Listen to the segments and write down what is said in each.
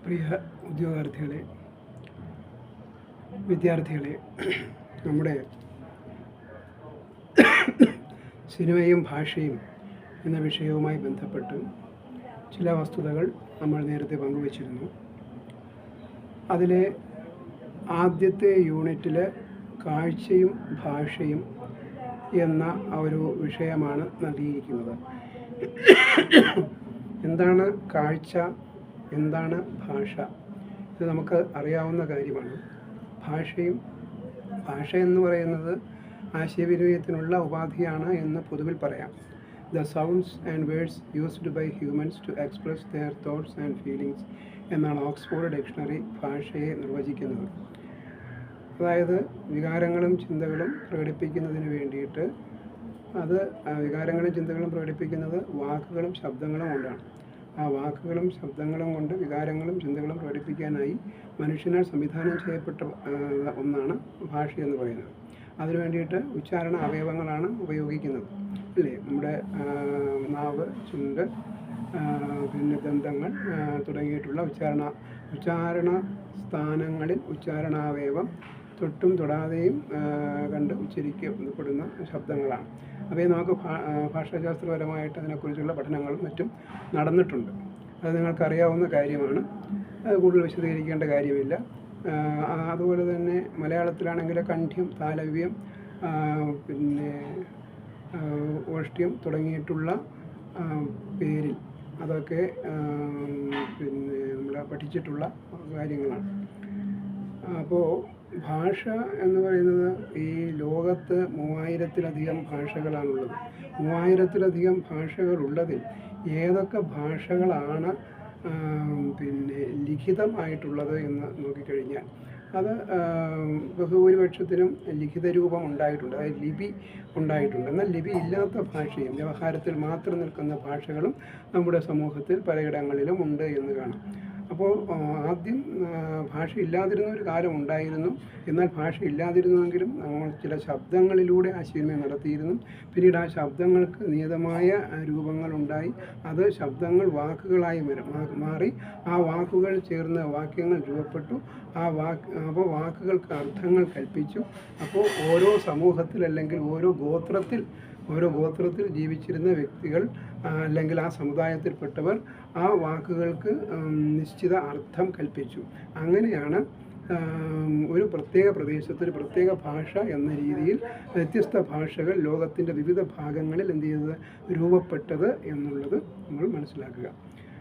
പ്രിയ വിദ്യാർത്ഥികളെ, നമ്മുടെ സിനിമയും ഭാഷയും എന്ന വിഷയവുമായി ബന്ധപ്പെട്ട് ചില വസ്തുതകൾ നമ്മൾ നേരത്തെ പങ്കുവച്ചിരുന്നു. അതിലെ ആദ്യത്തെ യൂണിറ്റിൽ കാഴ്ചയും ഭാഷയും എന്ന ഒരു വിഷയമാണ് നൽകിയിരിക്കുന്നത്. എന്താണ് കാഴ്ച, എന്താണ് ഭാഷ? ഇത് നമുക്ക് അറിയാവുന്ന കാര്യമാണ്. ഭാഷ എന്ന് പറയുന്നത് ആശയവിനിമയത്തിനുള്ള ഉപാധിയാണ് എന്ന് പൊതുവിൽ പറയാം. The sounds and words used by humans to express their thoughts and feelings എന്നാണ് ഓക്സ്ഫോർഡ് ഡിക്ഷണറി ഭാഷയെ നിർവചിക്കുന്നത്. അതായത് വികാരങ്ങളും ചിന്തകളും പ്രകടിപ്പിക്കുന്നതിന് വേണ്ടിയിട്ട് വികാരങ്ങളും ചിന്തകളും പ്രകടിപ്പിക്കുന്നത് വാക്കുകളും ശബ്ദങ്ങളും കൊണ്ടാണ്. ആ വാക്കുകളും ശബ്ദങ്ങളും കൊണ്ട് വികാരങ്ങളും ചിന്തകളും പ്രകടിപ്പിക്കാനായി മനുഷ്യനാൽ സംവിധാനം ചെയ്യപ്പെട്ട ഒന്നാണ് ഭാഷ എന്ന് പറയുന്നത്. അതിനു വേണ്ടിയിട്ട് ഉച്ചാരണ അവയവങ്ങളാണ് ഉപയോഗിക്കുന്നത്, അല്ലേ? നമ്മുടെ നാവ്, ചുണ്ട്, പിന്നെ ദന്തങ്ങൾ തുടങ്ങിയിട്ടുള്ള ഉച്ചാരണ സ്ഥാനങ്ങളിൽ ഉച്ചാരണാവയവം തൊട്ടും തൊടാതെയും കണ്ട് ഉച്ചരിക്കപ്പെടുന്ന ശബ്ദങ്ങളാണ്. അവയെ നമുക്ക് ഭാഷാശാസ്ത്രപരമായിട്ട് അതിനെക്കുറിച്ചുള്ള പഠനങ്ങളും മറ്റും നടന്നിട്ടുണ്ട്. അത് നിങ്ങൾക്കറിയാവുന്ന കാര്യമാണ്. അത് കൂടുതൽ വിശദീകരിക്കേണ്ട കാര്യമില്ല. അതുപോലെ തന്നെ മലയാളത്തിലാണെങ്കിൽ കണ്ഠ്യം, താലവ്യം, പിന്നെ ഓഷ്ട്യം തുടങ്ങിയിട്ടുള്ള പേരിൽ അതൊക്കെ പിന്നെ നമ്മൾ പഠിച്ചിട്ടുള്ള കാര്യങ്ങളാണ്. അപ്പോൾ ഭാഷ എന്ന് പറയുന്നത് ഈ ലോകത്ത് 3000-ലധികം ഭാഷകളാണുള്ളത്. 3000-ലധികം ഭാഷകളുള്ളതിൽ ഏതൊക്കെ ഭാഷകളാണ് പിന്നെ ലിഖിതമായിട്ടുള്ളത് എന്ന് നോക്കിക്കഴിഞ്ഞാൽ അത് ബഹുഭൂരിപക്ഷത്തിനും ലിഖിത രൂപം ഉണ്ടായിട്ടുണ്ട്, അതായത് ലിപി ഉണ്ടായിട്ടുണ്ട്. എന്നാൽ ലിപി ഇല്ലാത്ത ഭാഷയും വ്യവഹാരത്തിൽ മാത്രം നിൽക്കുന്ന ഭാഷകളും നമ്മുടെ സമൂഹത്തിൽ പലയിടങ്ങളിലും ഉണ്ട് എന്ന് കാണാം. അപ്പോൾ ആദ്യം ഭാഷ ഇല്ലാതിരുന്ന ഒരു കാലം ഉണ്ടായിരുന്നു. എന്നാൽ ഭാഷ ഇല്ലാതിരുന്നുവെങ്കിലും നമ്മൾ ചില ശബ്ദങ്ങളിലൂടെ ആശയവിനിമയം നടത്തിയിരുന്നു. പിന്നീട് ആ ശബ്ദങ്ങൾക്ക് നിയതമായ രൂപങ്ങളുണ്ടായി. അത് ശബ്ദങ്ങൾ വാക്കുകളായി മാറി. ആ വാക്കുകൾ ചേർന്ന് വാക്യങ്ങൾ രൂപപ്പെട്ടു. അപ്പോൾ വാക്കുകൾക്ക് അർത്ഥങ്ങൾ കൽപ്പിച്ചു. അപ്പോൾ ഓരോ സമൂഹത്തിൽ അല്ലെങ്കിൽ ഓരോ ഗോത്രത്തിൽ ജീവിച്ചിരുന്ന വ്യക്തികൾ അല്ലെങ്കിൽ ആ സമുദായത്തിൽപ്പെട്ടവർ ആ വാക്കുകൾക്ക് നിശ്ചിത അർത്ഥം കൽപ്പിച്ചു. അങ്ങനെയാണ് ഒരു പ്രത്യേക പ്രദേശത്ത് ഒരു പ്രത്യേക ഭാഷ എന്ന രീതിയിൽ വ്യത്യസ്ത ഭാഷകൾ ലോകത്തിൻ്റെ വിവിധ ഭാഗങ്ങളിൽ രൂപപ്പെട്ടത് എന്നുള്ളത് നമ്മൾ മനസ്സിലാക്കുക.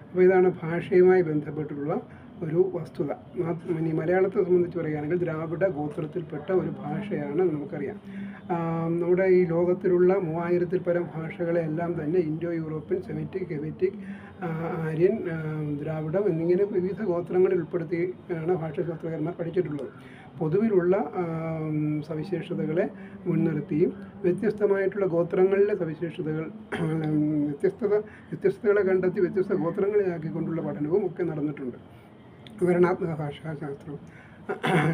അപ്പോൾ ഇതാണ് ഭാഷയുമായി ബന്ധപ്പെട്ടുള്ള ഒരു വസ്തുത. ഇനി മലയാളത്തെ സംബന്ധിച്ച് പറയുകയാണെങ്കിൽ ദ്രാവിഡ ഗോത്രത്തിൽപ്പെട്ട ഒരു ഭാഷയാണ് നമുക്കറിയാം. നമ്മുടെ ഈ ലോകത്തിലുള്ള 3000-ൽ പരം ഭാഷകളെല്ലാം തന്നെ ഇൻഡോ യൂറോപ്യൻ, സെമിറ്റിക്, ഹെമിറ്റിക്, ആര്യൻ, ദ്രാവിഡം എന്നിങ്ങനെ വിവിധ ഗോത്രങ്ങളിൽ ഉൾപ്പെടുത്തിയാണ് ഭാഷാശാസ്ത്രകാരന്മാർ പഠിച്ചിട്ടുള്ളത്. പൊതുവിലുള്ള സവിശേഷതകളെ മുൻനിർത്തിയും വ്യത്യസ്തമായിട്ടുള്ള ഗോത്രങ്ങളിലെ വ്യത്യസ്തതകളെ കണ്ടെത്തി വ്യത്യസ്ത ഗോത്രങ്ങളെ ആക്കിക്കൊണ്ടുള്ള പഠനവും ഒക്കെ നടന്നിട്ടുണ്ട്. വിവരണാത്മക ഭാഷാശാസ്ത്രം,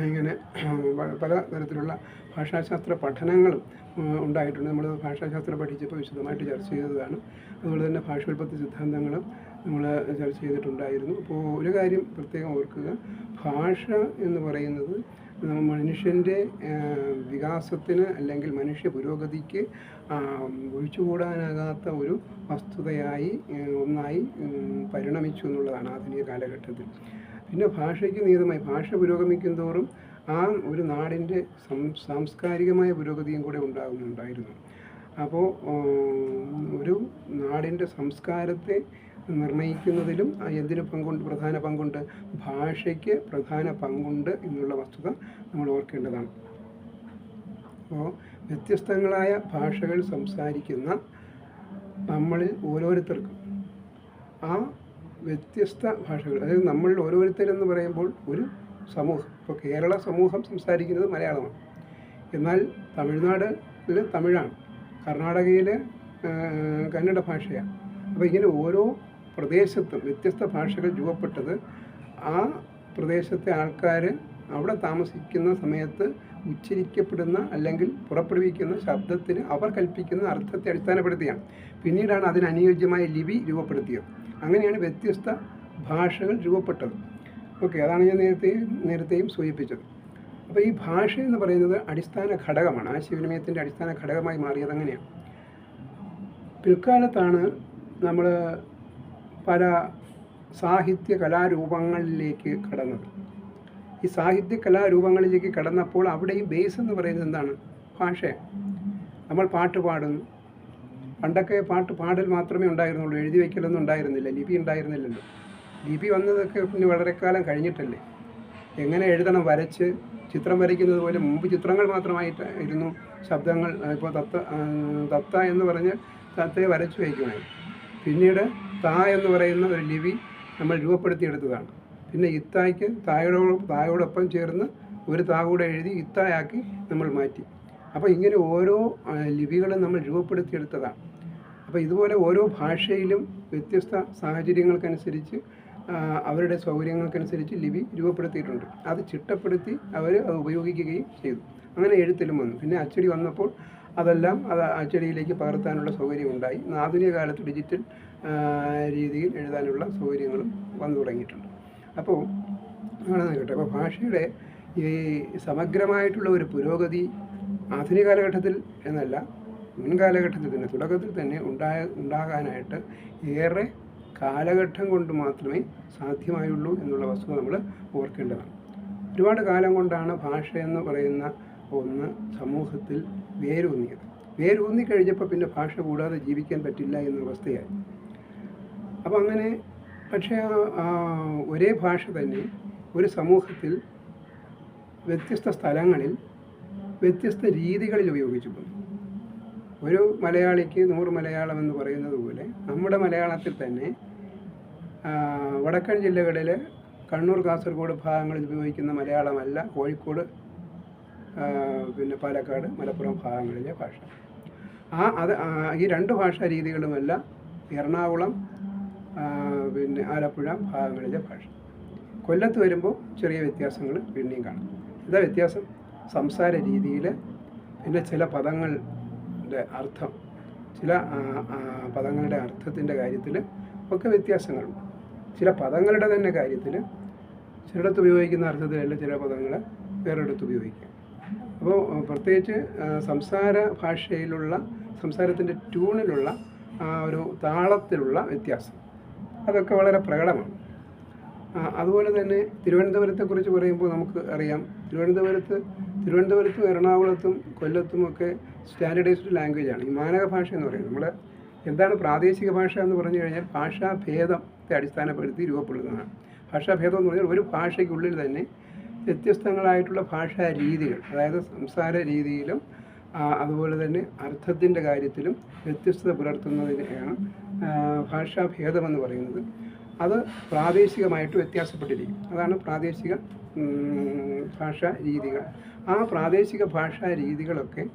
ഇങ്ങനെ പല തരത്തിലുള്ള ഭാഷാശാസ്ത്ര പഠനങ്ങളും ഉണ്ടായിട്ടുണ്ട്. നമ്മൾ ഭാഷാശാസ്ത്രം പഠിച്ചപ്പോൾ വിശദമായിട്ട് ചർച്ച ചെയ്തതാണ്. അതുപോലെ തന്നെ ഭാഷോൽപത്തി സിദ്ധാന്തങ്ങളും നമ്മൾ ചർച്ച ചെയ്തിട്ടുണ്ടായിരുന്നു. അപ്പോൾ ഒരു കാര്യം പ്രത്യേകം ഓർക്കുക, ഭാഷ എന്ന് പറയുന്നത് മനുഷ്യൻ്റെ വികാസത്തിന് അല്ലെങ്കിൽ മനുഷ്യ പുരോഗതിക്ക് ഒഴിച്ചുകൂടാനാകാത്ത ഒരു വസ്തുതയായി ഒന്നായി പരിണമിച്ചു എന്നുള്ളതാണ് ആധുനിക കാലഘട്ടത്തിൽ. പിന്നെ ഭാഷയ്ക്ക് നിയതമായി ഭാഷ പുരോഗമിക്കും തോറും ആ ഒരു നാടിൻ്റെ സാംസ്കാരികമായ പുരോഗതിയും കൂടെ ഉണ്ടായിരുന്നു. അപ്പോൾ ഒരു നാടിൻ്റെ സംസ്കാരത്തെ നിർണ്ണയിക്കുന്നതിലും പ്രധാന പങ്കുണ്ട്, ഭാഷയ്ക്ക് പ്രധാന പങ്കുണ്ട് എന്നുള്ള വസ്തുത നമ്മൾ ഓർക്കേണ്ടതാണ്. അപ്പോൾ വ്യത്യസ്തങ്ങളായ ഭാഷകൾ സംസാരിക്കുന്ന നമ്മളിൽ ഓരോരുത്തർക്കും ആ വ്യത്യസ്ത ഭാഷകൾ, അതായത് നമ്മൾ ഓരോരുത്തരെന്ന് പറയുമ്പോൾ ഒരു സമൂഹം, ഇപ്പോൾ കേരള സമൂഹം സംസാരിക്കുന്നത് മലയാളമാണ്. എന്നാൽ തമിഴ്നാട്ടിൽ തമിഴാണ്, കർണാടകയിൽ കന്നഡ ഭാഷയാണ്. അപ്പോൾ ഇങ്ങനെ ഓരോ പ്രദേശത്തും വ്യത്യസ്ത ഭാഷകൾ രൂപപ്പെട്ടത് ആ പ്രദേശത്തെ ആൾക്കാർ അവിടെ താമസിക്കുന്ന സമയത്ത് ഉച്ചരിക്കപ്പെടുന്ന അല്ലെങ്കിൽ പുറപ്പെടുവിക്കുന്ന ശബ്ദത്തിന് അവർ കൽപ്പിക്കുന്ന അർത്ഥത്തെ അടിസ്ഥാനപ്പെടുത്തിയാണ്. പിന്നീടാണ് അതിന് അനുയോജ്യമായ ലിപി രൂപപ്പെടുത്തിയത്. അങ്ങനെയാണ് വ്യത്യസ്ത ഭാഷകൾ രൂപപ്പെട്ടത്. ഓക്കെ, അതാണ് ഞാൻ നേരത്തെയും സൂചിപ്പിച്ചത്. അപ്പോൾ ഈ ഭാഷ എന്ന് പറയുന്നത് അടിസ്ഥാന ഘടകമാണ്. ആശയവിനിമയത്തിൻ്റെ അടിസ്ഥാന ഘടകമായി മാറിയത് അങ്ങനെയാണ്. പിൽക്കാലത്താണ് നമ്മൾ പല സാഹിത്യ കലാരൂപങ്ങളിലേക്ക് കടന്നത്. ഈ സാഹിത്യ കലാരൂപങ്ങളിലേക്ക് കടന്നപ്പോൾ അവിടെയും ബേസ് എന്ന് പറയുന്നത് എന്താണ്? ഭാഷയാണ്. നമ്മൾ പാട്ട് പാടുന്നു. പണ്ടൊക്കെ പാടൽ മാത്രമേ ഉണ്ടായിരുന്നുള്ളൂ, എഴുതി വയ്ക്കലൊന്നും ഉണ്ടായിരുന്നില്ല, ലിപി ഉണ്ടായിരുന്നില്ലല്ലോ. ലിപി വന്നതൊക്കെ പിന്നെ വളരെ കാലം കഴിഞ്ഞിട്ടല്ലേ. എങ്ങനെ എഴുതണം? വരച്ച് ചിത്രം വരയ്ക്കുന്നത് പോലെ മുമ്പ് ചിത്രങ്ങൾ മാത്രമായിട്ടായിരുന്നു ശബ്ദങ്ങൾ. ഇപ്പോൾ തത്ത എന്ന് പറഞ്ഞ് തത്തയെ വരച്ചു വയ്ക്കുമായിരുന്നു. പിന്നീട് താ എന്ന് പറയുന്ന ഒരു ലിപി നമ്മൾ രൂപപ്പെടുത്തിയെടുത്തതാണ്. പിന്നെ ഇത്തായ്ക്ക് തായോടൊപ്പം ചേർന്ന് ഒരു താ കൂടെ എഴുതി ഇത്തായാക്കി നമ്മൾ മാറ്റി. അപ്പോൾ ഇങ്ങനെ ഓരോ ലിപികളും നമ്മൾ രൂപപ്പെടുത്തിയെടുത്തതാണ്. അപ്പോൾ ഇതുപോലെ ഓരോ ഭാഷയിലും വ്യത്യസ്ത സാഹചര്യങ്ങൾക്കനുസരിച്ച് അവരുടെ സൗകര്യങ്ങൾക്കനുസരിച്ച് ലിപി രൂപപ്പെടുത്തിയിട്ടുണ്ട്. അത് ചിട്ടപ്പെടുത്തി അവർ അത് ഉപയോഗിക്കുകയും ചെയ്തു. അങ്ങനെ എഴുത്തിലും വന്നു. പിന്നെ അച്ചടി വന്നപ്പോൾ അതെല്ലാം അച്ചടിയിലേക്ക് പകർത്താനുള്ള സൗകര്യം ഉണ്ടായി. ആധുനിക കാലത്ത് ഡിജിറ്റൽ രീതിയിൽ എഴുതാനുള്ള സൗകര്യങ്ങളും വന്നു തുടങ്ങിയിട്ടുണ്ട്. അപ്പോൾ ആണെന്ന് കേട്ടോ. അപ്പോൾ ഭാഷയുടെ ഈ സമഗ്രമായിട്ടുള്ള ഒരു പുരോഗതി ആധുനിക കാലഘട്ടത്തിൽ എന്നല്ല, മുൻകാലഘട്ടത്തിൽ തന്നെ, തുടക്കത്തിൽ തന്നെ ഉണ്ടാകാനായിട്ട് ഏറെ കാലഘട്ടം കൊണ്ട് മാത്രമേ സാധ്യമായുള്ളൂ എന്നുള്ള വസ്തുത നമ്മൾ ഓർക്കേണ്ടതാണ്. ഒരുപാട് കാലം കൊണ്ടാണ് ഭാഷ എന്ന് പറയുന്ന ഒന്ന് സമൂഹത്തിൽ വേരൂന്നി കഴിഞ്ഞപ്പോൾ പിന്നെ ഭാഷ കൂടാതെ ജീവിക്കാൻ പറ്റില്ല എന്നൊരവസ്ഥയായി. അപ്പോൾ അങ്ങനെ, പക്ഷേ ഒരേ ഭാഷ തന്നെ ഒരു സമൂഹത്തിൽ വ്യത്യസ്ത സ്ഥലങ്ങളിൽ വ്യത്യസ്ത രീതികളിൽ ഉപയോഗിച്ചു പോകുന്നു. ഒരു മലയാളിക്ക് 100 മലയാളം എന്ന് പറയുന്നത് പോലെ നമ്മുടെ മലയാളത്തിൽ തന്നെ വടക്കൻ ജില്ലകളിൽ കണ്ണൂർ, കാസർഗോഡ് ഭാഗങ്ങളിൽ ഉപയോഗിക്കുന്ന മലയാളമല്ല കോഴിക്കോട്, പിന്നെ പാലക്കാട്, മലപ്പുറം ഭാഗങ്ങളിലെ ഭാഷ. ഈ 2 ഭാഷാ രീതികളുമല്ല എറണാകുളം, പിന്നെ ആലപ്പുഴ ഭാഗങ്ങളിലെ ഭാഷ. കൊല്ലത്ത് വരുമ്പോൾ ചെറിയ വ്യത്യാസങ്ങൾ പിന്നെയും കാണാം. എന്താ വ്യത്യാസം? സംസാര രീതിയിൽ, പിന്നെ ചില പദങ്ങളുടെ അർത്ഥം, ചില പദങ്ങളുടെ അർത്ഥത്തിൻ്റെ കാര്യത്തിൽ ഒക്കെ വ്യത്യാസങ്ങളുണ്ട്. ചില പദങ്ങളുടെ തന്നെ കാര്യത്തിൽ ചിലയിടത്ത് ഉപയോഗിക്കുന്ന അർത്ഥത്തിലല്ല ചില പദങ്ങൾ വേറൊരിടത്ത് ഉപയോഗിക്കാം. അപ്പോൾ പ്രത്യേകിച്ച് സംസാര ഭാഷയിലുള്ള, സംസാരത്തിൻ്റെ ട്യൂണിലുള്ള ഒരു താളത്തിലുള്ള വ്യത്യാസം, അതൊക്കെ വളരെ പ്രകടമാണ്. അതുപോലെ തന്നെ തിരുവനന്തപുരത്തെക്കുറിച്ച് പറയുമ്പോൾ നമുക്ക് അറിയാം, തിരുവനന്തപുരത്തും എറണാകുളത്തും കൊല്ലത്തുമൊക്കെ സ്റ്റാൻഡേർഡൈസ്ഡ് ലാംഗ്വേജാണ് ഈ മാനക ഭാഷ എന്ന് പറയുന്നത്. നമ്മൾ എന്താണ് പ്രാദേശിക ഭാഷ എന്ന് പറഞ്ഞു കഴിഞ്ഞാൽ ഭാഷാഭേദത്തെ അടിസ്ഥാനപ്പെടുത്തി രൂപപ്പെടുന്നതാണ്. ഭാഷാഭേദം എന്ന് പറഞ്ഞാൽ ഒരു ഭാഷയ്ക്കുള്ളിൽ തന്നെ വ്യത്യസ്തങ്ങളായിട്ടുള്ള ഭാഷാ രീതികൾ, അതായത് സംസാര രീതിയിലും അതുപോലെ തന്നെ അർത്ഥത്തിൻ്റെ കാര്യത്തിലും വ്യത്യസ്തത പുലർത്തുന്നതിനെയാണ് ഭാഷാഭേദമെന്ന് പറയുന്നത്. അത് പ്രാദേശികമായിട്ട് വ്യത്യാസപ്പെട്ടിരിക്കും. അതാണ് പ്രാദേശിക ഭാഷാ രീതികൾ. ആ പ്രാദേശിക ഭാഷാ രീതികളൊക്കെ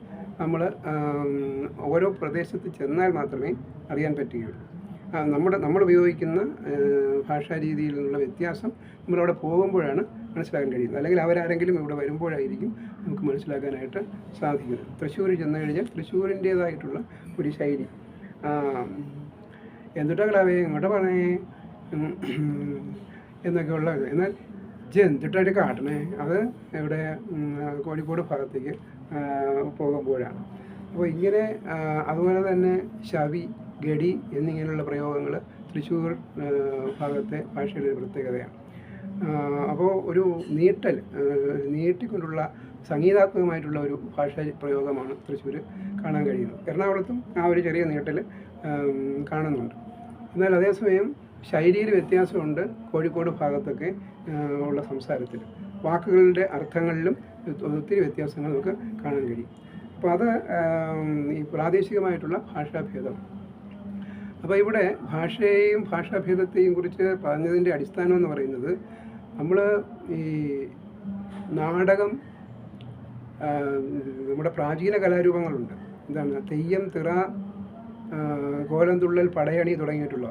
ഓരോ പ്രദേശത്ത് ചെന്നാൽ മാത്രമേ അറിയാൻ പറ്റുകയുള്ളൂ. നമ്മൾ ഉപയോഗിക്കുന്ന ഭാഷാ രീതിയിൽ നിന്നുള്ള വ്യത്യാസം നമ്മളവിടെ പോകുമ്പോഴാണ് മനസ്സിലാക്കാൻ കഴിയുന്നത്. അല്ലെങ്കിൽ അവരാരെങ്കിലും ഇവിടെ വരുമ്പോഴായിരിക്കും നമുക്ക് മനസ്സിലാക്കാനായിട്ട് സാധിക്കുന്നത്. തൃശ്ശൂർ ചെന്ന് കഴിഞ്ഞാൽ തൃശ്ശൂരിൻ്റേതായിട്ടുള്ള ഒരു ശൈലി, എന്തുട്ടാ ഇങ്ങോട്ട് പറഞ്ഞേ എന്നൊക്കെ ഉള്ള. എന്നാൽ എന്തിട്ടായിട്ട് കാട്ടണേ അത് ഇവിടെ കോഴിക്കോട് ഭാഗത്തേക്ക് പോകുമ്പോഴാണ്. അപ്പോൾ ഇങ്ങനെ അതുപോലെ തന്നെ ശവി, ഗഡി എന്നിങ്ങനെയുള്ള പ്രയോഗങ്ങൾ തൃശ്ശൂർ ഭാഗത്തെ ഭാഷയുടെ ഒരു പ്രത്യേകതയാണ്. അപ്പോൾ ഒരു നീട്ടിക്കൊണ്ടുള്ള സംഗീതാത്മകമായിട്ടുള്ള ഒരു ഭാഷാ പ്രയോഗമാണ് തൃശ്ശൂർ കാണാൻ കഴിയുന്നത്. എറണാകുളത്തും ആ ഒരു ചെറിയ നീട്ടൽ കാണുന്നുണ്ട്. എന്നാൽ അതേസമയം ശൈലിയിൽ വ്യത്യാസമുണ്ട് കോഴിക്കോട് ഭാഗത്തൊക്കെ ഉള്ള സംസാരത്തിൽ. വാക്കുകളുടെ അർത്ഥങ്ങളിലും ഒത്തിരി വ്യത്യാസങ്ങൾ നമുക്ക് കാണാൻ കഴിയും. അപ്പോൾ അത് ഈ പ്രാദേശികമായിട്ടുള്ള ഭാഷാഭേദം. അപ്പോൾ ഇവിടെ ഭാഷയെയും ഭാഷാഭേദത്തെയും കുറിച്ച് പറഞ്ഞതിൻ്റെ അടിസ്ഥാനം എന്ന് പറയുന്നത്, നമ്മൾ ഈ നാടകം, നമ്മുടെ പ്രാചീന കലാരൂപങ്ങളുണ്ട്. എന്താണ് തെയ്യം, തിറ, കോലംതുള്ളൽ, പടയണി തുടങ്ങിയിട്ടുള്ള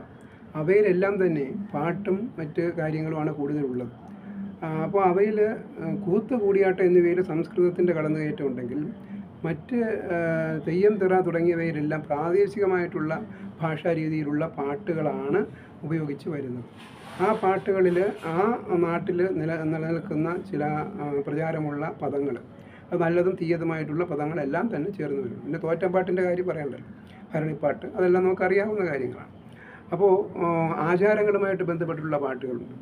അവയിലെല്ലാം തന്നെ പാട്ടും മറ്റ് കാര്യങ്ങളുമാണ് കൂടുതലുള്ളത്. അപ്പോൾ അവയിൽ കൂത്ത്, കൂടിയാട്ടം എന്നിവയിൽ സംസ്കൃതത്തിൻ്റെ കടന്നുകയറ്റം ഉണ്ടെങ്കിൽ മറ്റ് തെയ്യം, തിറ തുടങ്ങിയവയിലെല്ലാം പ്രാദേശികമായിട്ടുള്ള ഭാഷാ രീതിയിലുള്ള പാട്ടുകളാണ് ഉപയോഗിച്ച് വരുന്നത്. ആ പാട്ടുകളിൽ ആ നാട്ടിൽ നിലനിൽക്കുന്ന ചില പ്രചാരമുള്ള പദങ്ങൾ, അത് നല്ലതും തീയതുമായിട്ടുള്ള പദങ്ങളെല്ലാം തന്നെ ചേർന്ന് വരും. പിന്നെ തോറ്റപ്പാട്ടിൻ്റെ കാര്യം പറയണ്ടല്ലോ, ഭരണിപ്പാട്ട്, അതെല്ലാം നമുക്കറിയാവുന്ന കാര്യങ്ങളാണ്. അപ്പോൾ ആചാരങ്ങളുമായിട്ട് ബന്ധപ്പെട്ടുള്ള പാട്ടുകളുണ്ട്,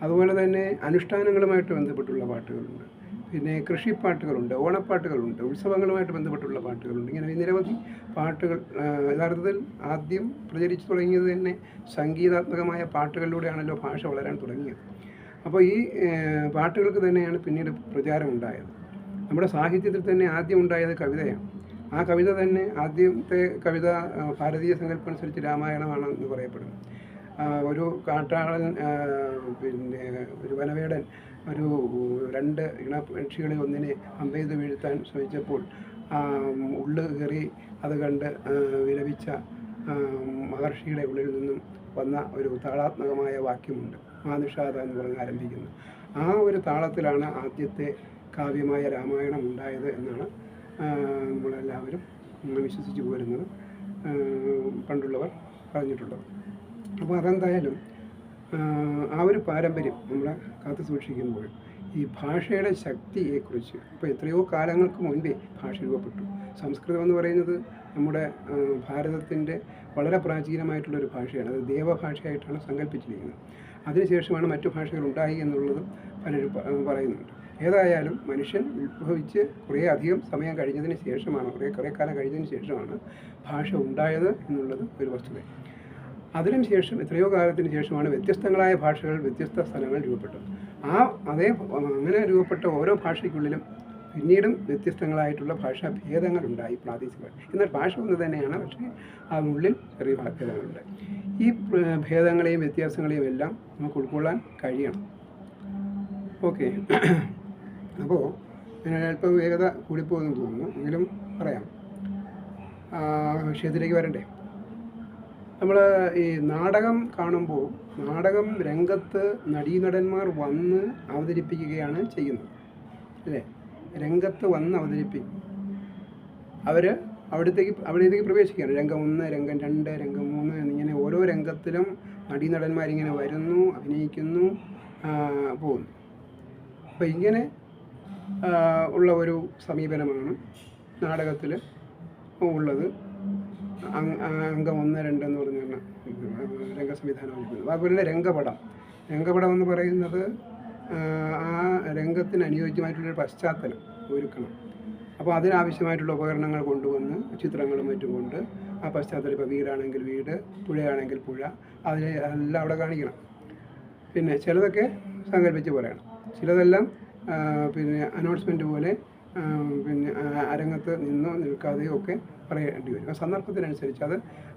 അതുപോലെ തന്നെ അനുഷ്ഠാനങ്ങളുമായിട്ട് ബന്ധപ്പെട്ടുള്ള പാട്ടുകളുണ്ട്, പിന്നെ കൃഷിപ്പാട്ടുകളുണ്ട്, ഓണപ്പാട്ടുകളുണ്ട്, ഉത്സവങ്ങളുമായിട്ട് ബന്ധപ്പെട്ടുള്ള പാട്ടുകളുണ്ട്. ഇങ്ങനെ നിരവധി പാട്ടുകൾ യഥാർത്ഥത്തിൽ ആദ്യം പ്രചരിച്ചു തുടങ്ങിയത് തന്നെ സംഗീതാത്മകമായ പാട്ടുകളിലൂടെയാണല്ലോ ഭാഷ വളരാൻ തുടങ്ങിയത്. അപ്പോൾ ഈ പാട്ടുകൾക്ക് തന്നെയാണ് പിന്നീട് പ്രചാരമുണ്ടായത്. നമ്മുടെ സാഹിത്യത്തിൽ തന്നെ ആദ്യം ഉണ്ടായത് കവിതയാണ്. ആ കവിത തന്നെ ആദ്യത്തെ കവിത ഭാരതീയ സങ്കല്പം അനുസരിച്ച് രാമായണമാണ് എന്ന് പറയപ്പെടുന്നു. ഒരു കാട്ടാളൻ, പിന്നെ ഒരു വനവേടൻ ഒരു 2 ഇണപക്ഷികളിൽ ഒന്നിനെ അമ്പെയ്ത് വീഴ്ത്താൻ ശ്രമിച്ചപ്പോൾ ഉള്ളു കയറി അത് കണ്ട് വിലപിച്ച മഹർഷിയുടെ ഉള്ളിൽ നിന്നും വന്ന ഒരു താളാത്മകമായ വാക്യമുണ്ട്, മാനുഷാദ എന്ന് പറഞ്ഞ് ആരംഭിക്കുന്നു. ആ ഒരു താളത്തിലാണ് ആദ്യത്തെ കാവ്യമായ രാമായണം ഉണ്ടായത് എന്നാണ് നമ്മളെല്ലാവരും വിശ്വസിച്ച് പോരുന്നത്, പണ്ടുള്ളവർ പറഞ്ഞിട്ടുള്ളത്. അപ്പോൾ അതെന്തായാലും ആ ഒരു പാരമ്പര്യം നമ്മളെ കാത്തു സൂക്ഷിക്കുമ്പോൾ ഈ ഭാഷയുടെ ശക്തിയെക്കുറിച്ച് ഇപ്പോൾ എത്രയോ കാലങ്ങൾക്ക് മുൻപേ ഭാഷ രൂപപ്പെട്ടു. സംസ്കൃതം എന്ന് പറയുന്നത് നമ്മുടെ ഭാരതത്തിൻ്റെ വളരെ പ്രാചീനമായിട്ടുള്ളൊരു ഭാഷയാണ്. അത് ദേവഭാഷയായിട്ടാണ് സങ്കല്പിച്ചിരിക്കുന്നത്. അതിനുശേഷമാണ് മറ്റു ഭാഷകൾ ഉണ്ടായി എന്നുള്ളത് പലരും പറയുന്നുണ്ട്. ഏതായാലും മനുഷ്യൻ ഉത്ഭവിച്ച് കുറേ അധികം സമയം കഴിഞ്ഞതിന് ശേഷമാണ്, കുറേ കാലം കഴിഞ്ഞതിന് ശേഷമാണ് ഭാഷ ഉണ്ടായത് എന്നുള്ളത് ഒരു വസ്തുത. അതിനും ശേഷം എത്രയോ കാലത്തിന് ശേഷമാണ് വ്യത്യസ്തങ്ങളായ ഭാഷകൾ വ്യത്യസ്ത സ്ഥലങ്ങളിൽ രൂപപ്പെട്ടത്. അങ്ങനെ രൂപപ്പെട്ട ഓരോ ഭാഷയ്ക്കുള്ളിലും പിന്നീടും വ്യത്യസ്തങ്ങളായിട്ടുള്ള ഭാഷാ ഭേദങ്ങളുണ്ടായി, പ്രാദേശിക. എന്നാൽ ഭാഷ ഒന്ന് തന്നെയാണ്, പക്ഷേ അതിനുള്ളിൽ ചെറിയ ഭേദങ്ങളുണ്ട്. ഈ ഭേദങ്ങളെയും വ്യത്യാസങ്ങളെയും എല്ലാം നമുക്ക് ഉൾക്കൊള്ളാൻ കഴിയണം. ഓക്കെ, അപ്പോൾ ഞാൻ അല്പം വേഗത കൂടിപ്പോകുന്നു തോന്നുന്നു, എങ്കിലും പറയാം. വിഷയത്തിലേക്ക് വരണ്ടേ. നമ്മൾ ഈ നാടകം കാണുമ്പോൾ നാടകം രംഗത്ത് നടീനടന്മാർ വന്ന് അവതരിപ്പിക്കുകയാണ് ചെയ്യുന്നത്, അല്ലേ? രംഗത്ത് വന്ന് അവതരിപ്പിക്കും. അവിടത്തേക്ക് പ്രവേശിക്കുകയാണ്. രംഗം 1, രംഗം 2, രംഗം 3 എന്നിങ്ങനെ ഓരോ രംഗത്തിലും നടീനടന്മാരിങ്ങനെ വരുന്നു, അഭിനയിക്കുന്നു, പോകുന്നു. അപ്പോൾ ഇങ്ങനെ ഉള്ള ഒരു സമീപനമാണ് നാടകത്തിൽ ഉള്ളത്. അംഗം 1, 2 എന്ന് പറഞ്ഞാണ് രംഗസംവിധാനം ഒരുക്കുന്നത്. അതുപോലെ തന്നെ രംഗപടം എന്ന് പറയുന്നത് ആ രംഗത്തിന് അനുയോജ്യമായിട്ടുള്ളൊരു പശ്ചാത്തലം ഒരുക്കണം. അപ്പോൾ അതിനാവശ്യമായിട്ടുള്ള ഉപകരണങ്ങൾ കൊണ്ടുവന്ന് ചിത്രങ്ങളും മറ്റും കൊണ്ട് ആ പശ്ചാത്തലം, ഇപ്പോൾ വീടാണെങ്കിൽ വീട്, പുഴയാണെങ്കിൽ പുഴ, എല്ലാം അവിടെ കാണിക്കണം. പിന്നെ ചിലതൊക്കെ സങ്കല്പിച്ച് പറയണം, ചിലതെല്ലാം പിന്നെ അനൗൺസ്മെൻറ്റ് പോലെ പിന്നെ അരങ്ങത്ത് നിന്നോ നിൽക്കാതെയോ ഒക്കെ പറയേണ്ടി വരും. ആ സന്ദർഭത്തിനനുസരിച്ച് അത്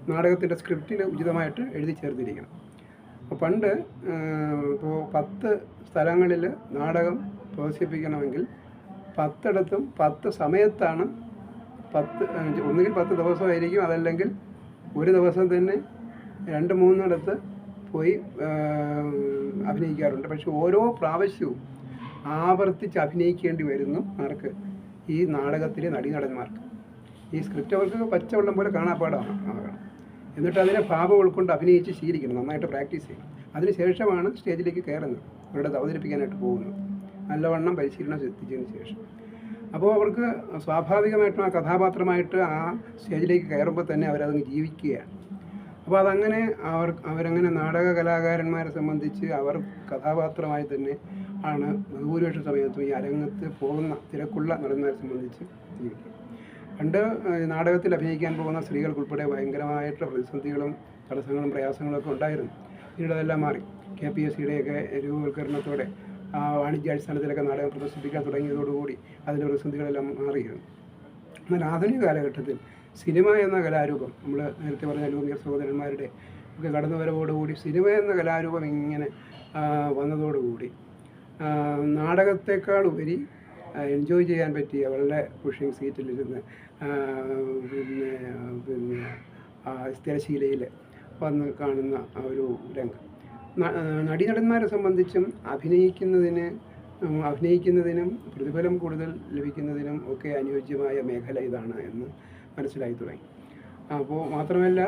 നാടകത്തിൻ്റെ സ്ക്രിപ്റ്റിൽ ഉചിതമായിട്ട് എഴുതി ചേർത്തിരിക്കണം. അപ്പോൾ പണ്ട് ഇപ്പോൾ 10 സ്ഥലങ്ങളിൽ നാടകം പ്രദർശിപ്പിക്കണമെങ്കിൽ 10 10 സമയത്താണ്, ഒന്നുകിൽ 10 ദിവസമായിരിക്കും, അതല്ലെങ്കിൽ ഒരു ദിവസം തന്നെ 2-3 പോയി അഭിനയിക്കാറുണ്ട്. പക്ഷെ ഓരോ പ്രാവശ്യവും ആവർത്തിച്ച് അഭിനയിക്കേണ്ടി വരുന്നു ആർക്ക്? ഈ നാടകത്തിലെ നടീനടന്മാർക്ക്. ഈ സ്ക്രിപ്റ്റ് അവർക്ക് പച്ചവെള്ളം പോലെ കാണാപ്പാടാണ്. എന്നിട്ട് അതിനെ ഭാവം ഉൾക്കൊണ്ട് അഭിനയിച്ച് ശീലിക്കണം, നന്നായിട്ട് പ്രാക്ടീസ് ചെയ്യണം. അതിനുശേഷമാണ് സ്റ്റേജിലേക്ക് കയറുന്നത്, അവരുടെ അവതരിപ്പിക്കാനായിട്ട് പോകുന്നത്, നല്ലവണ്ണം പരിശീലനം എത്തിച്ചതിന് ശേഷം. അപ്പോൾ അവർക്ക് സ്വാഭാവികമായിട്ടും ആ കഥാപാത്രമായിട്ട് ആ സ്റ്റേജിലേക്ക് കയറുമ്പോൾ തന്നെ അവരതങ്ങ് ജീവിക്കുകയാണ്. അപ്പോൾ അതങ്ങനെ അവരങ്ങനെ നാടക കലാകാരന്മാരെ സംബന്ധിച്ച് അവർ കഥാപാത്രമായി തന്നെ ആണ് ബഹുഭൂരിപക്ഷ സമയത്തും ഈ അരങ്ങത്ത് പോകുന്ന തിരക്കുള്ള നടന്മാരെ സംബന്ധിച്ച് ജീവിക്കുക. പണ്ട് നാടകത്തിൽ അഭിനയിക്കാൻ പോകുന്ന സ്ത്രീകൾക്കുൾപ്പെടെ ഭയങ്കരമായിട്ടുള്ള പ്രതിസന്ധികളും തടസ്സങ്ങളും പ്രയാസങ്ങളൊക്കെ ഉണ്ടായിരുന്നു. പിന്നീട് അതെല്ലാം മാറി. KPSCയുടെയൊക്കെ രൂപവൽക്കരണത്തോടെ വാണിജ്യാടിസ്ഥാനത്തിലൊക്കെ നാടകം പ്രദർശിപ്പിക്കാൻ തുടങ്ങിയതോടുകൂടി അതിൻ്റെ പ്രതിസന്ധികളെല്ലാം മാറിയിരുന്നു. എന്നാൽ ആധുനിക കാലഘട്ടത്തിൽ സിനിമ എന്ന കലാരൂപം, നമ്മൾ നേരത്തെ പറഞ്ഞ ലൂമിയർ സഹോദരന്മാരുടെ ഒക്കെ കടന്നുവരവോടുകൂടി സിനിമ എന്ന കലാരൂപം ഇങ്ങനെ വന്നതോടുകൂടി നാടകത്തെക്കാൾ ഉപരി എൻജോയ് ചെയ്യാൻ പറ്റിയ വളരെ പുഷിങ് സീറ്റിലിരുന്ന് പിന്നെ സ്ഥിരശീലയിൽ വന്ന് കാണുന്ന ഒരു രംഗം നടീനടന്മാരെ സംബന്ധിച്ചും അഭിനയിക്കുന്നതിനും പ്രതിഫലം കൂടുതൽ ലഭിക്കുന്നതിനും ഒക്കെ അനുയോജ്യമായ മേഖല ഇതാണ് എന്ന് മനസ്സിലായി തുടങ്ങി. അപ്പോൾ മാത്രമല്ല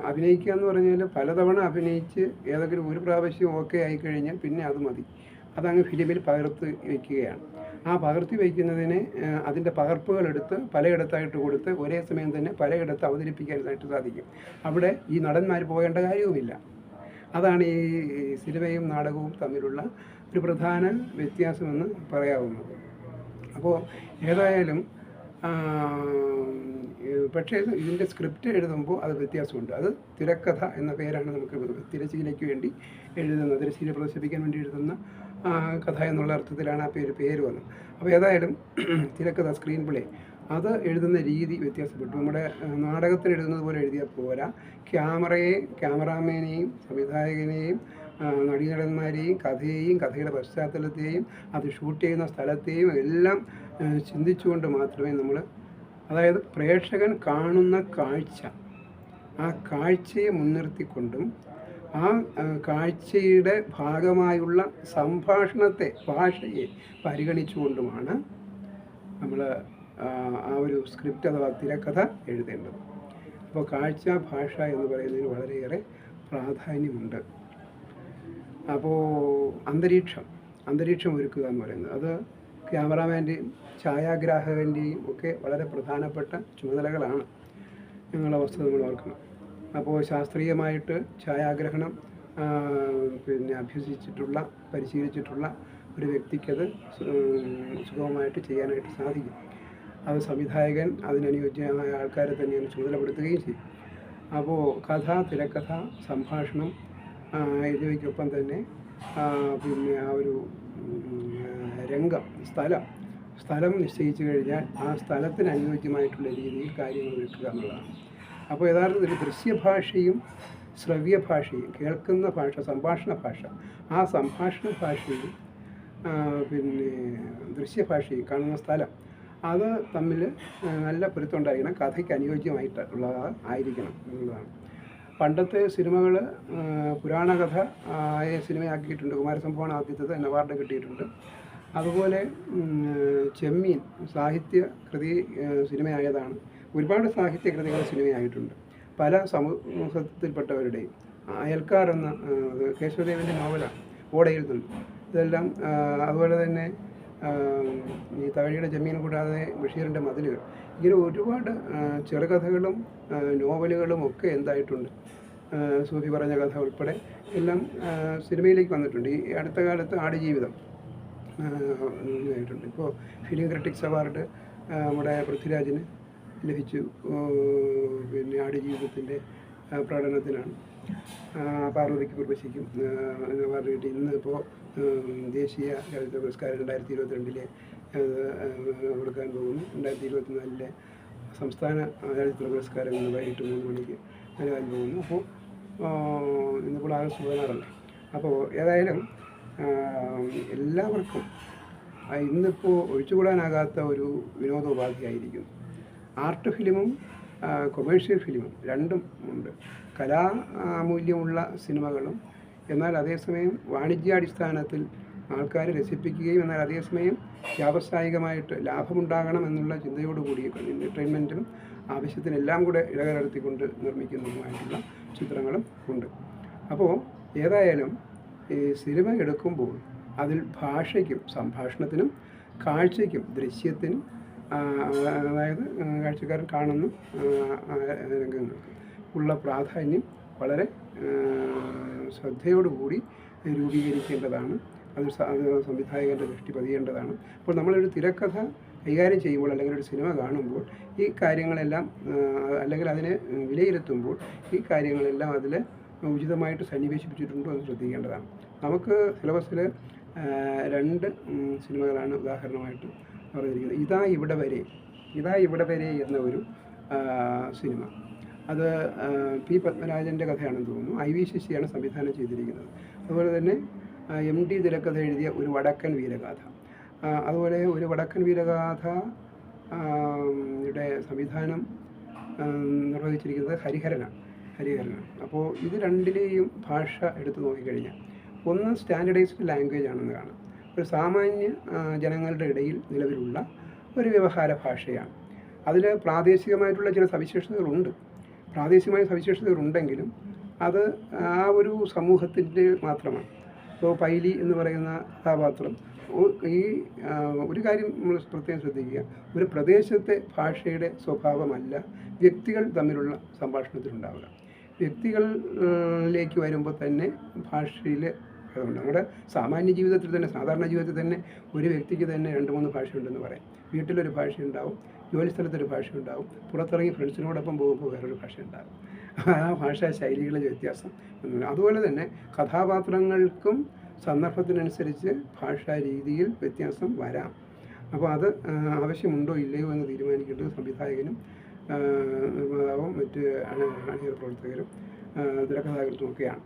അഭിനയിക്കുക എന്ന് പറഞ്ഞാൽ പലതവണ അഭിനയിച്ച് ഏതെങ്കിലും ഒരു പ്രാവശ്യം ഓക്കെ ആയിക്കഴിഞ്ഞാൽ പിന്നെ അത് മതി, അതങ്ങ് ഫിലിമിൽ പകർത്തി വയ്ക്കുകയാണ്. ആ പകർത്തി വയ്ക്കുന്നതിന് അതിൻ്റെ പകർപ്പുകളെടുത്ത് പലയിടത്തായിട്ട് കൊടുത്ത് ഒരേ സമയം തന്നെ പലയിടത്ത് അവതരിപ്പിക്കാനായിട്ട് സാധിക്കും. അവിടെ ഈ നടന്മാർ പോകേണ്ട കാര്യവുമില്ല. അതാണ് ഈ സിനിമയും നാടകവും തമ്മിലുള്ള ഒരു പ്രധാന വ്യത്യാസമെന്ന് പറയാവുന്നത്. അപ്പോൾ ഏതായാലും പക്ഷേ ഇതിൻ്റെ സ്ക്രിപ്റ്റ് എഴുതുമ്പോൾ അത് വ്യത്യാസമുണ്ട്. അത് തിരക്കഥ എന്ന പേരാണ് നമുക്ക് തിരശീലയ്ക്ക് വേണ്ടി എഴുതുന്ന, തിരശീല പ്രദർശിപ്പിക്കാൻ വേണ്ടി എഴുതുന്ന കഥ എന്നുള്ള അർത്ഥത്തിലാണ് ആ പേര് വന്നത്. അപ്പോൾ ഏതായാലും തിരക്കഥ, സ്ക്രീൻ പ്ലേ, അത് എഴുതുന്ന രീതി വ്യത്യാസപ്പെട്ടു. നമ്മുടെ നാടകത്തിൽ എഴുതുന്നത് പോലെ എഴുതിയാൽ പോരാ. ക്യാമറാമാനെയും സംവിധായകനെയും നടീനടന്മാരെയും കഥയെയും കഥയുടെ പശ്ചാത്തലത്തെയും അത് ഷൂട്ട് ചെയ്യുന്ന സ്ഥലത്തെയും എല്ലാം ചിന്തിച്ചുകൊണ്ട് മാത്രമേ നമ്മൾ, അതായത് പ്രേക്ഷകൻ കാണുന്ന കാഴ്ച, ആ കാഴ്ചയെ മുൻനിർത്തിക്കൊണ്ടും ആ കാഴ്ചയുടെ ഭാഗമായുള്ള സംഭാഷണത്തെ, ഭാഷയെ പരിഗണിച്ചുകൊണ്ടുമാണ് നമ്മൾ ആ ഒരു സ്ക്രിപ്റ്റ് അഥവാ തിരക്കഥ എഴുതേണ്ടത്. അപ്പോൾ കാഴ്ച ഭാഷ എന്ന് പറയുന്നതിന് വളരെയേറെ പ്രാധാന്യമുണ്ട്. അപ്പോൾ അന്തരീക്ഷം ഒരുക്കുക എന്ന് പറയുന്നത് അത് ക്യാമറാമാൻ്റെയും ഛായാഗ്രാഹകൻ്റെയും ഒക്കെ വളരെ പ്രധാനപ്പെട്ട ചുമതലകളാണ് എന്നുള്ള വസ്തുത നമ്മൾ ഓർക്കണം. അപ്പോൾ ശാസ്ത്രീയമായിട്ട് ഛായാഗ്രഹണം പരിശീലിച്ചിട്ടുള്ള ഒരു വ്യക്തിക്കത് സുഗമമായിട്ട് ചെയ്യാനായിട്ട് സാധിക്കും. അത് സംവിധായകൻ അതിനനുയോജ്യമായ ആൾക്കാരെ തന്നെയാണ് ചുമതലപ്പെടുത്തുകയും ചെയ്യും. അപ്പോൾ കഥ, തിരക്കഥ, സംഭാഷണം എന്നിവയ്ക്കൊപ്പം തന്നെ ആ ഒരു രംഗം, സ്ഥലം നിശ്ചയിച്ചു കഴിഞ്ഞാൽ ആ സ്ഥലത്തിന് അനുയോജ്യമായിട്ടുള്ള രീതിയിൽ കാര്യങ്ങൾ ഒരുക്കുക എന്നുള്ളതാണ്. അപ്പോൾ യഥാർത്ഥത്തിൽ ദൃശ്യഭാഷയും ശ്രവ്യഭാഷയും, കേൾക്കുന്ന ഭാഷ, സംഭാഷണ ഭാഷ, ആ സംഭാഷണ ഭാഷയും ദൃശ്യഭാഷയും, കാണുന്ന സ്ഥലം, അത് തമ്മിൽ നല്ല പൊരുത്തമുണ്ടായിരിക്കണം, കഥയ്ക്ക് അനുയോജ്യമായിട്ടുള്ളതായിരിക്കണം എന്നുള്ളതാണ്. പണ്ടത്തെ സിനിമകൾ പുരാണകഥ ആയ സിനിമയാക്കിയിട്ടുണ്ട്. കുമാരസംഭവമാണ് ആദ്യത്തേത്, അതിന് അവാർഡ് കിട്ടിയിട്ടുണ്ട്. അതുപോലെ ചെമ്മീൻ സാഹിത്യകൃതി സിനിമയായതാണ്. ഒരുപാട് സാഹിത്യകൃതികൾ സിനിമയായിട്ടുണ്ട്. പല സമൂഹത്തിൽപ്പെട്ടവരുടെയും. അയൽക്കാർ എന്ന കേശവദേവൻ്റെ നോവലാണ്, ഓടയിൽ നിന്ന്. ഇതെല്ലാം അതുപോലെ തന്നെ ഈ തകഴിയുടെ ചെമ്മീൻ കൂടാതെ ബഷീറിൻ്റെ മതിലുകൾ, ഇങ്ങനെ ഒരുപാട് ചെറുകഥകളും നോവലുകളും ഒക്കെ എന്തായിട്ടുണ്ട്, സൂഫി പറഞ്ഞ കഥ ഉൾപ്പെടെ എല്ലാം സിനിമയിലേക്ക് വന്നിട്ടുണ്ട്. ഈ അടുത്ത കാലത്ത് ആടുജീവിതം ആയിട്ടുണ്ട്. ഇപ്പോൾ ഫിലിം ക്രിട്ടിക്സ് അവാർഡ് നമ്മുടെ പൃഥ്വിരാജിന് ലഭിച്ചു. ആടുജീവിതത്തിൻ്റെ പ്രകടനത്തിനാണ്. പാർവതിക്ക് ഉർവശിക്കും അവാർഡ് കിട്ടി. ഇന്നിപ്പോൾ ദേശീയ ചലച്ചിത്ര പുരസ്കാരം 2022 കൊടുക്കാൻ പോകുന്നു. 2024 സംസ്ഥാന ചലച്ചിത്ര പുരസ്കാരം ഇന്ന് വൈകിട്ട് 3 മണിക്ക് നൽകാൻ പോകുന്നു. അപ്പോൾ ഇന്നിപ്പോൾ ആഗസ്റ്റ് 16 അപ്പോൾ ഏതായാലും എല്ലാവർക്കും ഇന്നിപ്പോൾ ഒഴിച്ചുകൂടാനാകാത്ത ഒരു വിനോദോപാധിയായിരിക്കും. ആർട്ട് ഫിലിമും കൊമേഴ്ഷ്യൽ ഫിലിമും രണ്ടും ഉണ്ട്. കലാമൂല്യമുള്ള സിനിമകളും എന്നാൽ അതേസമയം വാണിജ്യാടിസ്ഥാനത്തിൽ ആൾക്കാരെ രസിപ്പിക്കുകയും എന്നാൽ അതേസമയം വ്യാവസായികമായിട്ട് ലാഭമുണ്ടാകണം എന്നുള്ള ചിന്തയോടുകൂടി എൻ്റർടൈൻമെൻറ്റും ആവശ്യത്തിനെല്ലാം കൂടെ ഇടകലർത്തിക്കൊണ്ട് നിർമ്മിക്കുന്നതുമായിട്ടുള്ള ചിത്രങ്ങളും ഉണ്ട്. അപ്പോൾ ഏതായാലും ഈ സിനിമ എടുക്കുമ്പോൾ അതിൽ ഭാഷയ്ക്കും സംഭാഷണത്തിനും കാഴ്ചയ്ക്കും ദൃശ്യത്തിനും അതായത് കാഴ്ചക്കാരൻ കാണുന്ന രംഗങ്ങൾക്ക് ഉള്ള പ്രാധാന്യം വളരെ ശ്രദ്ധയോടുകൂടി രൂപീകരിക്കേണ്ടതാണ്. അത് സംവിധായകൻ്റെ ദൃഷ്ടി പതിയേണ്ടതാണ്. അപ്പോൾ നമ്മളൊരു തിരക്കഥ കൈകാര്യം ചെയ്യുമ്പോൾ അല്ലെങ്കിൽ ഒരു സിനിമ കാണുമ്പോൾ ഈ കാര്യങ്ങളെല്ലാം അല്ലെങ്കിൽ അതിനെ വിലയിരുത്തുമ്പോൾ ഈ കാര്യങ്ങളെല്ലാം അതിൽ ഉചിതമായിട്ട് സന്നിവേശിപ്പിച്ചിട്ടുണ്ടോ എന്ന് ശ്രദ്ധിക്കേണ്ടതാണ്. നമുക്ക് സിലബസിൽ 2 സിനിമകളാണ് ഉദാഹരണമായിട്ട് പറഞ്ഞിരിക്കുന്നത്. ഇതാ ഇവിടെ വരെ എന്ന ഒരു സിനിമ, അത് പി പത്മരാജൻ്റെ കഥയാണെന്ന് തോന്നുന്നു. IV ശശിയാണ് സംവിധാനം ചെയ്തിരിക്കുന്നത്. അതുപോലെ തന്നെ MD തിരക്കഥ എഴുതിയ ഒരു വടക്കൻ വീരഗാഥ, അതുപോലെ ഒരു വടക്കൻ വീരഗാഥ യുടെ സംവിധാനം നിർവഹിച്ചിരിക്കുന്നത് ഹരിഹരനാണ്. അപ്പോൾ ഇത് രണ്ടിലെയും ഭാഷ എടുത്തു നോക്കിക്കഴിഞ്ഞാൽ ഒന്ന് സ്റ്റാൻഡേർഡൈസ്ഡ് ലാംഗ്വേജ് ആണെന്ന് കാണാം. ഒരു സാമാന്യ ജനങ്ങളുടെ ഇടയിൽ നിലവിലുള്ള ഒരു വ്യവഹാര ഭാഷയാണ്. അതിൽ പ്രാദേശികമായിട്ടുള്ള ചില സവിശേഷതകളുണ്ട്. പ്രാദേശികമായ സവിശേഷതകളുണ്ടെങ്കിലും അത് ആ ഒരു സമൂഹത്തിൻ്റെ മാത്രമാണ്. ഇപ്പോൾ പൈലി എന്ന് പറയുന്ന കഥാപാത്രം ഈ ഒരു കാര്യം നമ്മൾ പ്രത്യേകം ശ്രദ്ധിക്കുക, ഒരു പ്രദേശത്തെ ഭാഷയുടെ സ്വഭാവമല്ല വ്യക്തികൾ തമ്മിലുള്ള സംഭാഷണത്തിലുണ്ടാവുക. വ്യക്തികളിലേക്ക് വരുമ്പോൾ തന്നെ ഭാഷയിൽ അതുകൊണ്ട് നമ്മുടെ സാമാന്യ ജീവിതത്തിൽ തന്നെ, സാധാരണ ജീവിതത്തിൽ തന്നെ ഒരു വ്യക്തിക്ക് തന്നെ 2-3 ഭാഷയുണ്ടെന്ന് പറയാം. വീട്ടിലൊരു ഭാഷയുണ്ടാവും, ജോലി സ്ഥലത്തൊരു ഭാഷയുണ്ടാവും, പുറത്തിറങ്ങി ഫ്രണ്ട്സിനോടൊപ്പം പോകുമ്പോൾ വേറൊരു ഭാഷയുണ്ടാകും. ആ ഭാഷാ ശൈലികളിലെ വ്യത്യാസം. അതുപോലെ തന്നെ കഥാപാത്രങ്ങൾക്കും സന്ദർഭത്തിനനുസരിച്ച് ഭാഷാ രീതിയിൽ വ്യത്യാസം വരാം. അപ്പോൾ അത് ആവശ്യമുണ്ടോ ഇല്ലയോ എന്ന് തീരുമാനിക്കേണ്ടത് സംവിധായകനും നിർമ്മാതാവും മറ്റ് അണിയറ പ്രവർത്തകരും തിരക്കഥാകൃത്തും ഒക്കെയാണ്.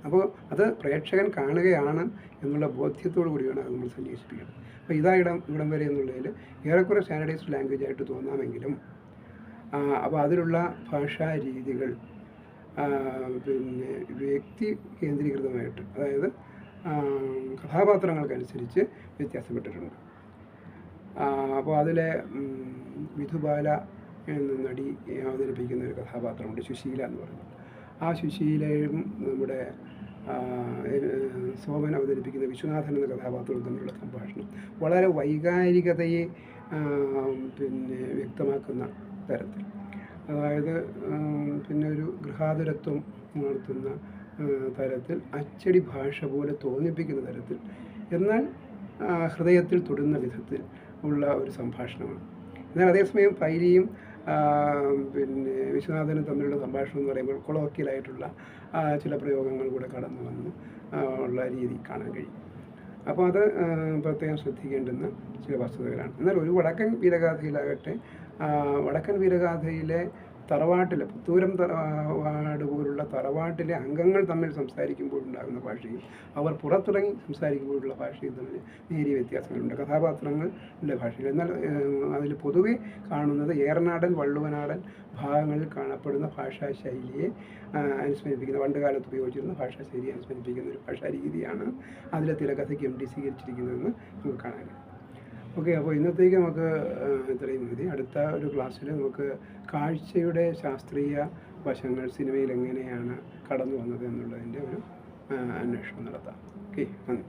അപ്പോൾ അത് പ്രേക്ഷകൻ കാണുകയാണ് എന്നുള്ള ബോധ്യത്തോടു കൂടിയാണ് അത് നമ്മൾ സന്വേഷിപ്പിക്കുന്നത്. അപ്പോൾ ഇവിടം വരെ എന്നുള്ളതിൽ ഏറെക്കുറെ സ്റ്റാൻഡേർഡൈസ്ഡ് ലാംഗ്വേജ് ആയിട്ട് തോന്നാമെങ്കിലും അപ്പോൾ അതിലുള്ള ഭാഷാ രീതികൾ പിന്നെ വ്യക്തി കേന്ദ്രീകൃതമായിട്ട്, അതായത് കഥാപാത്രങ്ങൾക്കനുസരിച്ച് വ്യത്യാസപ്പെട്ടിട്ടുണ്ട്. അപ്പോൾ അതിലെ വിധുബാല എന്ന നടി അവതരിപ്പിക്കുന്ന ഒരു കഥാപാത്രമുണ്ട്, സുശീല എന്ന് പറയുന്നത്. ആ സുശീലയും നമ്മുടെ സോമൻ അവതരിപ്പിക്കുന്ന വിശ്വനാഥൻ എന്ന കഥാപാത്രവും തമ്മിലുള്ള സംഭാഷണം വളരെ വൈകാരികതയെ പിന്നെ വ്യക്തമാക്കുന്ന തരത്തിൽ, അതായത് പിന്നെ ഒരു ഗൃഹാതുരത്വം നടത്തുന്ന തരത്തിൽ, അച്ചടി ഭാഷ പോലെ തോന്നിപ്പിക്കുന്ന തരത്തിൽ, എന്നാൽ ഹൃദയത്തിൽ തൊടുന്ന വിധത്തിൽ ഉള്ള ഒരു സംഭാഷണമാണ്. എന്നാൽ അതേസമയം പൈലിയും പിന്നെ വിശ്വനാഥനും തമ്മിലുള്ള സംഭാഷണം എന്ന് പറയുമ്പോൾ കൊളോക്കിയലായിട്ടുള്ള ചില പ്രയോഗങ്ങൾ കൂടെ കടന്നു വന്ന് ഉള്ള രീതി കാണാൻ കഴിയും. അപ്പോൾ അത് പ്രത്യേകം ശ്രദ്ധിക്കേണ്ടുന്ന ചില വസ്തുതകളാണ്. എന്നാൽ ഒരു വടക്കൻ വീരഗാഥയിലാകട്ടെ, വടക്കൻ വീരഗാഥയിലെ തറവാട്ടിലെ പുത്തൂരം തറവാട് പോലുള്ള തറവാട്ടിലെ അംഗങ്ങൾ തമ്മിൽ സംസാരിക്കുമ്പോഴുണ്ടാകുന്ന ഭാഷയും അവർ പുറത്തിറങ്ങി സംസാരിക്കുമ്പോഴുള്ള ഭാഷയും തമ്മിൽ നേരിയ വ്യത്യാസങ്ങളുണ്ട് കഥാപാത്രങ്ങളുടെ ഭാഷയിൽ. എന്നാൽ അതിൽ പൊതുവെ കാണുന്നത് ഏറനാടൻ വള്ളുവനാടൻ ഭാഗങ്ങളിൽ കാണപ്പെടുന്ന ഭാഷാ ശൈലിയെ അനുസ്മരിപ്പിക്കുന്ന, പണ്ടുകാലത്ത് ഉപയോഗിച്ചിരുന്ന ഭാഷാ ശൈലിയെ അനുസ്മരിപ്പിക്കുന്ന ഒരു ഭാഷാ രീതിയാണ് അതിലെ തിരക്കഥയ്ക്ക് സ്വീകരിച്ചിരിക്കുന്നതെന്ന് നമുക്ക് കാണാൻ കഴിയും. ഓക്കെ, അപ്പോൾ ഇന്നത്തേക്ക് നമുക്ക് ഇത്രയും മതി. അടുത്ത ഒരു ക്ലാസ്സിൽ നമുക്ക് കാഴ്ചയുടെ ശാസ്ത്രീയ വശങ്ങൾ സിനിമയിൽ എങ്ങനെയാണ് കടന്നു വന്നത് എന്നുള്ളതിൻ്റെ ഒരു അന്വേഷണം നടത്താം. ഓക്കെ, നന്ദി.